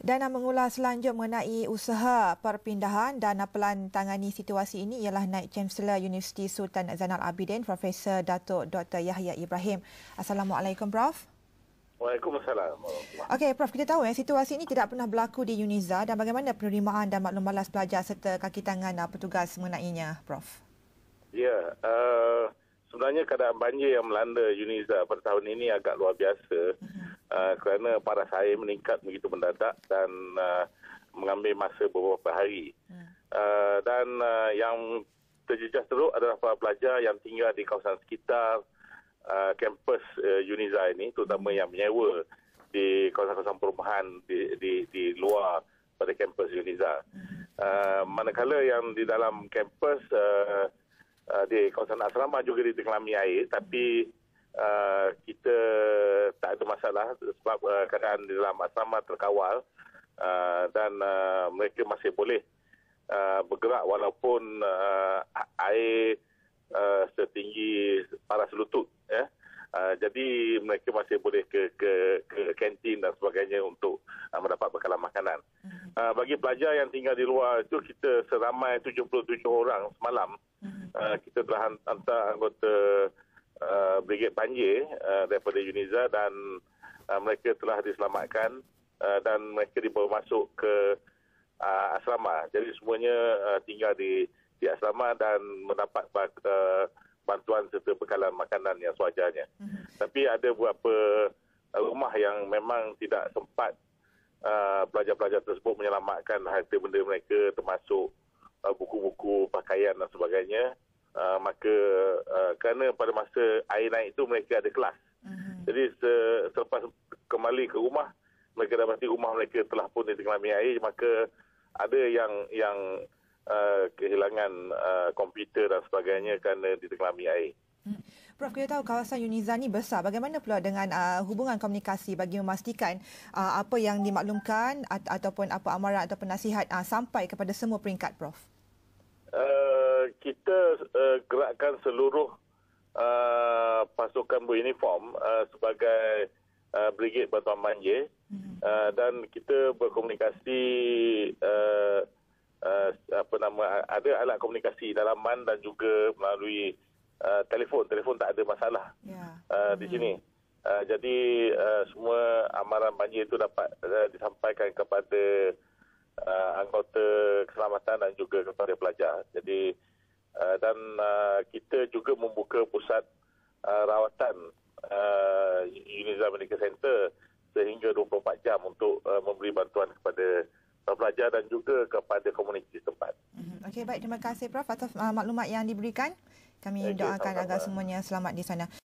Dan mengulas selanjut mengenai usaha perpindahan dan pelan tangani situasi ini ialah Naib Chancellor Universiti Sultan Zainal Abidin, Profesor Datuk Dr. Yahya Ibrahim. Assalamualaikum, Prof. Waalaikumsalam. Okey, Prof, kita tahu situasi ini tidak pernah berlaku di UNIZA dan bagaimana penerimaan dan maklum balas pelajar serta kaki tangan petugas mengenainya, Prof? Ya, sebenarnya keadaan banjir yang melanda UNIZA pada tahun ini agak luar biasa. Kerana paras air meningkat begitu mendadak dan mengambil masa beberapa hari. Dan yang terjejas teruk adalah para pelajar yang tinggal di kawasan sekitar kampus UNIZA ini, terutama yang menyewa di kawasan-kawasan perumahan di luar pada kampus UNIZA. Manakala yang di dalam kampus di kawasan asrama juga ditenggelami air, tapi kita tak ada masalah sebab keadaan di dalam asrama terkawal dan mereka masih boleh bergerak walaupun air setinggi paras lutut. Jadi mereka masih boleh ke kantin dan sebagainya untuk mendapat bekalan makanan. Bagi pelajar yang tinggal di luar itu, kita seramai 77 orang semalam. Kita telah hantar anggota Brigade Banjir daripada UNIZA dan mereka telah diselamatkan dan mereka dibawa masuk ke asrama. Jadi semuanya tinggal di asrama dan mendapat bantuan serta bekalan makanan yang sewajarnya. Tapi ada beberapa rumah yang memang tidak sempat pelajar-pelajar tersebut menyelamatkan harta benda mereka, termasuk buku-buku, pakaian dan sebagainya. Maka kerana pada masa air naik itu mereka ada kelas. Jadi selepas kembali ke rumah, mereka dapati rumah mereka telah pun ditenggelami air, maka ada yang kehilangan komputer dan sebagainya kerana ditenggelami air. Prof, kita tahu kawasan UNIZA ni besar. Bagaimana pula dengan hubungan komunikasi bagi memastikan apa yang dimaklumkan ataupun apa amaran ataupun nasihat sampai kepada semua peringkat, Prof? Kita gerakkan seluruh pasukan beruniform sebagai Brigade Bantuan Banjir dan kita berkomunikasi ada alat komunikasi dalaman dan juga melalui telefon tak ada masalah di sini. Jadi semua amaran banjir itu dapat disampaikan kepada anggota keselamatan dan juga kepada pelajar. Jadi dan kita juga membuka pusat rawatan UNIZA Medical Center sehingga 24 jam untuk memberi bantuan kepada pelajar dan juga kepada komuniti setempat. Okey, baik, terima kasih, Prof, atas maklumat yang diberikan. Kami doakan agar semuanya selamat di sana.